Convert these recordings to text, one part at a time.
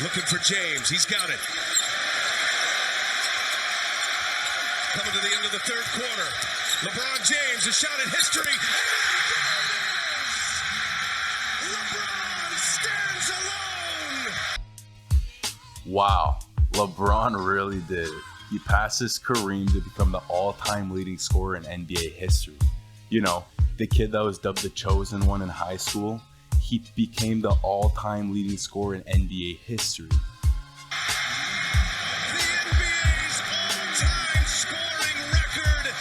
Looking for James. He's got it. Coming to the end of the third quarter. LeBron James, a shot at history. LeBron stands alone. Wow, LeBron really did it. He passes Kareem to become the all-time leading scorer in NBA history. You know, the kid that was dubbed the chosen one in high school, he became the all-time leading scorer in NBA history. The NBA's all-time scoring record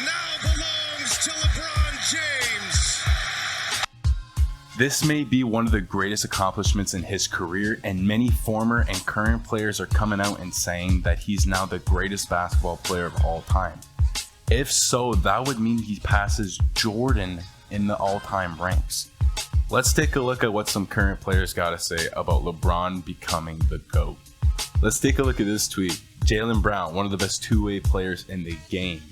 now belongs to LeBron James. This may be one of the greatest accomplishments in his career, and many former and current players are coming out and saying that he's now the greatest basketball player of all time. If so, that would mean he passes Jordan in the all-time ranks. Let's take a look at what some current players got to say about LeBron becoming the GOAT. Let's take a look at this tweet. Jaylen Brown, one of the best two-way players in the game.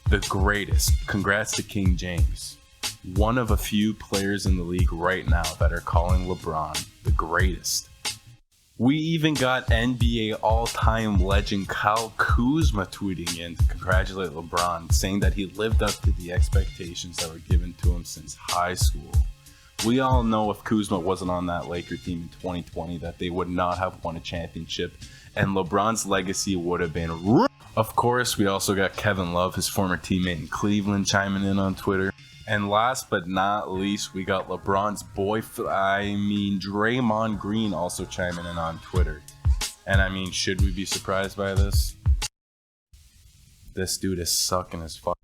The greatest. Congrats to King James. One of a few players in the league right now that are calling LeBron the greatest. We even got NBA all-time legend Kyle Kuzma tweeting in to congratulate LeBron, saying that he lived up to the expectations that were given to him since high school. We all know if Kuzma wasn't on that Laker team in 2020 that they would not have won a championship, and LeBron's legacy would have been Of course, we also got Kevin Love, his former teammate in Cleveland, chiming in on Twitter. And last but not least, we got LeBron's Draymond Green also chiming in on Twitter. And should we be surprised by this? This dude is sucking as fuck.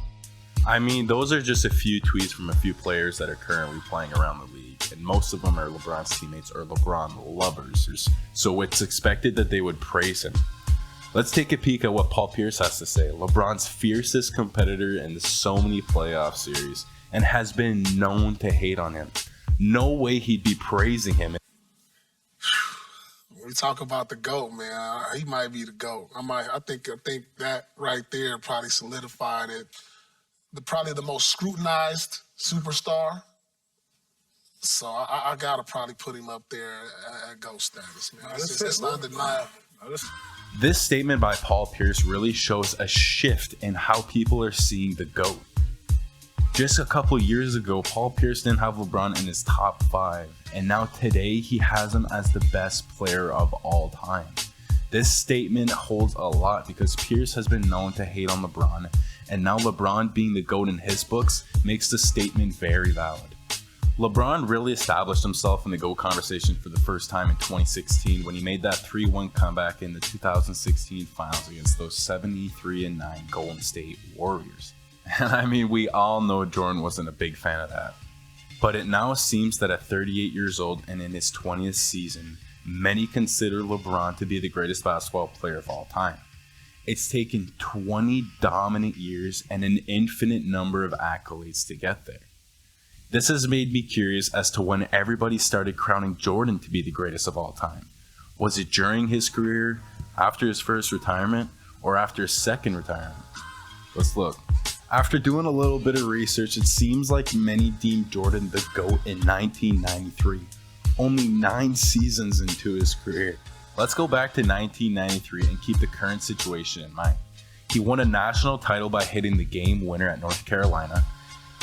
Those are just a few tweets from a few players that are currently playing around the league. And most of them are LeBron's teammates or LeBron lovers. So it's expected that they would praise him. Let's take a peek at what Paul Pierce has to say. LeBron's fiercest competitor in so many playoff series, and has been known to hate on him. No way he'd be praising him. We talk about the GOAT, man. He might be the GOAT. I think that right there probably solidified it. Probably the most scrutinized superstar. So I gotta probably put him up there at GOAT status, man. It's undeniable. This statement by Paul Pierce really shows a shift in how people are seeing the GOAT. Just a couple years ago, Paul Pierce didn't have LeBron in his top 5, and now today he has him as the best player of all time. This statement holds a lot because Pierce has been known to hate on LeBron, and now LeBron being the GOAT in his books makes the statement very valid. LeBron really established himself in the GOAT conversation for the first time in 2016 when he made that 3-1 comeback in the 2016 finals against those 73-9 Golden State Warriors. And we all know Jordan wasn't a big fan of that. But it now seems that at 38 years old and in his 20th season, many consider LeBron to be the greatest basketball player of all time. It's taken 20 dominant years and an infinite number of accolades to get there. This has made me curious as to when everybody started crowning Jordan to be the greatest of all time. Was it during his career, after his first retirement, or after his second retirement? Let's look. After doing a little bit of research, it seems like many deemed Jordan the GOAT in 1993, only 9 seasons into his career. Let's go back to 1993 and keep the current situation in mind. He won a national title by hitting the game winner at North Carolina.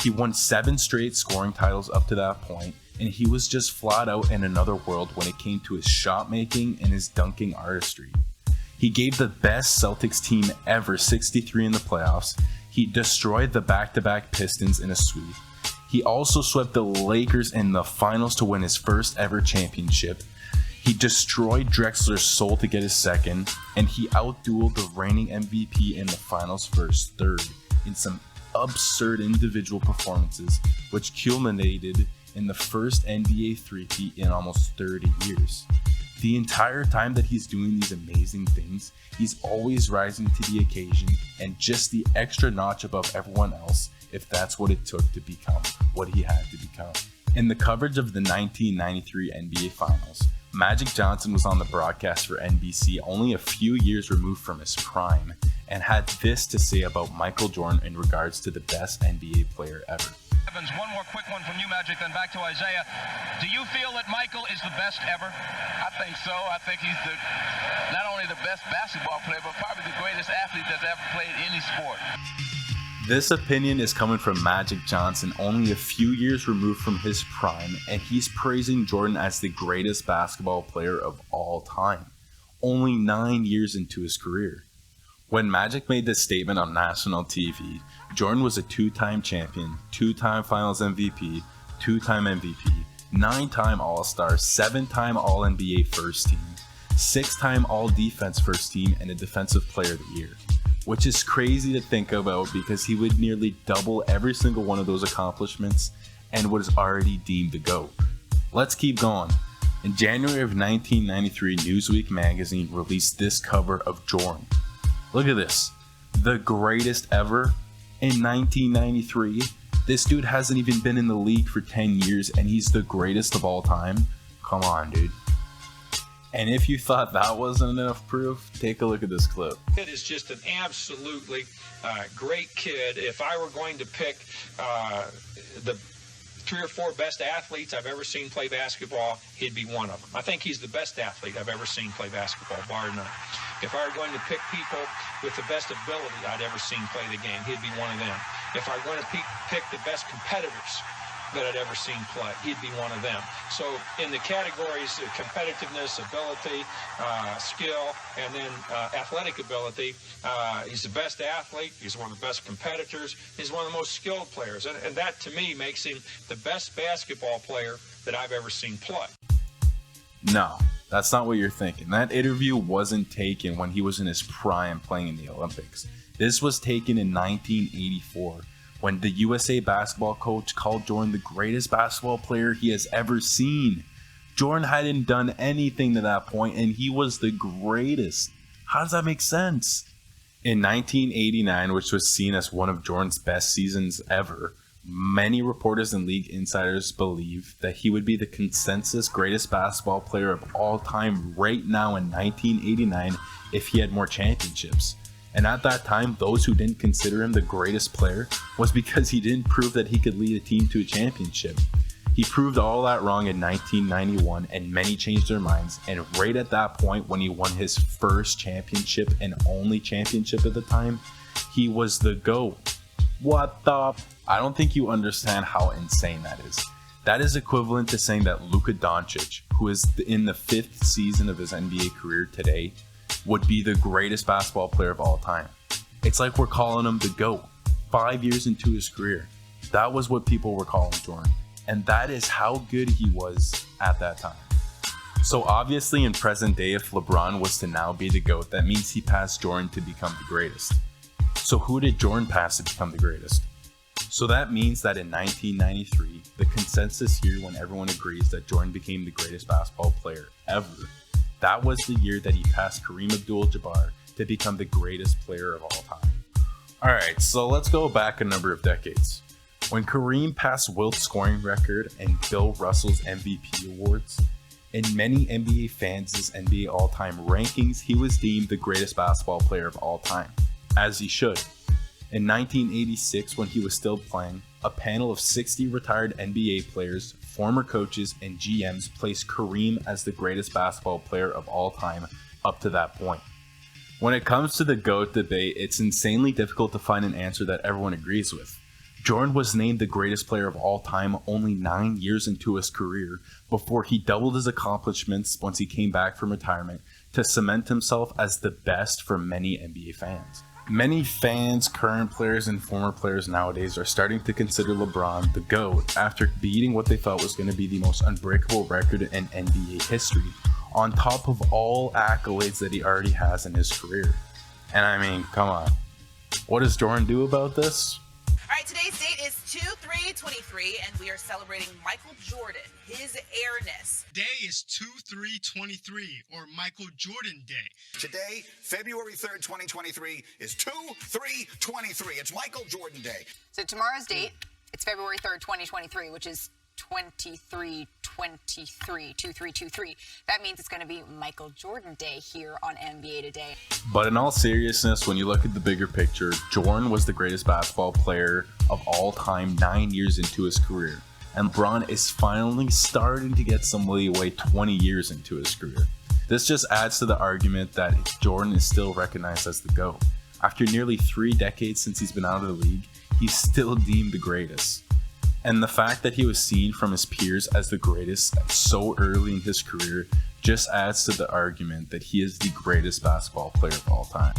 He won 7 straight scoring titles up to that point, and he was just flat out in another world when it came to his shot making and his dunking artistry. He gave the best Celtics team ever 63 in the playoffs. He destroyed the back-to-back Pistons in a sweep. He also swept the Lakers in the finals to win his first ever championship. He destroyed Drexler's soul to get his second, and he outdueled the reigning MVP in the finals for his third in some absurd individual performances, which culminated in the first NBA three-peat in almost 30 years. The entire time that he's doing these amazing things, he's always rising to the occasion and just the extra notch above everyone else if that's what it took to become what he had to become. In the coverage of the 1993 NBA Finals, Magic Johnson was on the broadcast for NBC only a few years removed from his prime and had this to say about Michael Jordan in regards to the best NBA player ever. Evans. One more quick one from you, Magic, then back to Isaiah. Do you feel that Michael is the best ever? I think so. I think he's not only the best basketball player, but probably the greatest athlete that's ever played any sport. This opinion is coming from Magic Johnson, only a few years removed from his prime, and he's praising Jordan as the greatest basketball player of all time, only 9 years into his career. When Magic made this statement on national TV, Jordan was a 2-time champion, 2-time Finals MVP, 2-time MVP, 9-time All-Star, 7-time All-NBA First Team, 6-time All-Defense First Team, and a Defensive Player of the Year. Which is crazy to think about because he would nearly double every single one of those accomplishments and was already deemed the GOAT. Let's keep going. In January of 1993, Newsweek magazine released this cover of Jordan. Look at this. The greatest ever in 1993. This dude hasn't even been in the league for 10 years and he's the greatest of all time. Come on, dude. And if you thought that wasn't enough proof, take a look at this clip. It is just an absolutely great kid. If I were going to pick the 3 or 4 best athletes I've ever seen play basketball, he'd be one of them. I think he's the best athlete I've ever seen play basketball, bar none. If I were going to pick people with the best ability I'd ever seen play the game, he'd be one of them. If I were going to pick the best competitors that I'd ever seen play, he'd be one of them. So in the categories of competitiveness, ability, skill, and then athletic ability, he's the best athlete, he's one of the best competitors, he's one of the most skilled players. And that, to me, makes him the best basketball player that I've ever seen play. No, that's not what you're thinking. That interview wasn't taken when he was in his prime playing in the Olympics. This was taken in 1984. When the USA basketball coach called Jordan the greatest basketball player he has ever seen. Jordan hadn't done anything to that point, and he was the greatest. How does that make sense? In 1989, which was seen as one of Jordan's best seasons ever, many reporters and league insiders believe that he would be the consensus greatest basketball player of all time right now in 1989 if he had more championships. And at that time, those who didn't consider him the greatest player was because he didn't prove that he could lead a team to a championship. He proved all that wrong in 1991, and many changed their minds. And right at that point, when he won his first championship and only championship at the time, he was the GOAT. What the? I don't think you understand how insane that is. That is equivalent to saying that Luka Doncic, who is in the 5th season of his NBA career today, would be the greatest basketball player of all time. It's like we're calling him the GOAT 5 years into his career. That was what people were calling Jordan. And that is how good he was at that time. So obviously in present day, if LeBron was to now be the GOAT, that means he passed Jordan to become the greatest. So who did Jordan pass to become the greatest? So that means that in 1993, the consensus here when everyone agrees that Jordan became the greatest basketball player ever, that was the year that he passed Kareem Abdul-Jabbar to become the greatest player of all time. Alright, so let's go back a number of decades. When Kareem passed Wilt's scoring record and Bill Russell's MVP awards, in many NBA fans' NBA all-time rankings, he was deemed the greatest basketball player of all time, as he should. In 1986, when he was still playing, a panel of 60 retired NBA players, former coaches, and GMs placed Kareem as the greatest basketball player of all time up to that point. When it comes to the GOAT debate, it's insanely difficult to find an answer that everyone agrees with. Jordan was named the greatest player of all time only 9 years into his career before he doubled his accomplishments once he came back from retirement to cement himself as the best for many NBA fans. Many fans, current players, and former players nowadays are starting to consider LeBron the GOAT after beating what they thought was going to be the most unbreakable record in NBA history, on top of all accolades that he already has in his career. And I mean, come on. What does Jordan do about this? All right, today's date is 2/3/23, and we are celebrating Michael Jordan, his airness. Today is 2/3/23, or Michael Jordan Day. Today, February 3rd, 2023, is 2/3/23. It's Michael Jordan Day. So tomorrow's date, it's February 3rd, 2023, which is 2323. That means it's going to be Michael Jordan Day here on NBA Today. But in all seriousness, when you look at the bigger picture, Jordan was the greatest basketball player of all time 9 years into his career. And LeBron is finally starting to get some leeway 20 years into his career. This just adds to the argument that Jordan is still recognized as the GOAT. After nearly 3 decades since he's been out of the league, he's still deemed the greatest. And the fact that he was seen from his peers as the greatest so early in his career just adds to the argument that he is the greatest basketball player of all time.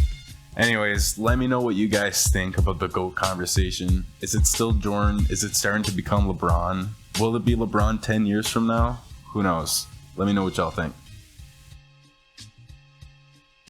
Anyways, let me know what you guys think about the GOAT conversation. Is it still Jordan? Is it starting to become LeBron? Will it be LeBron 10 years from now? Who knows? Let me know what y'all think.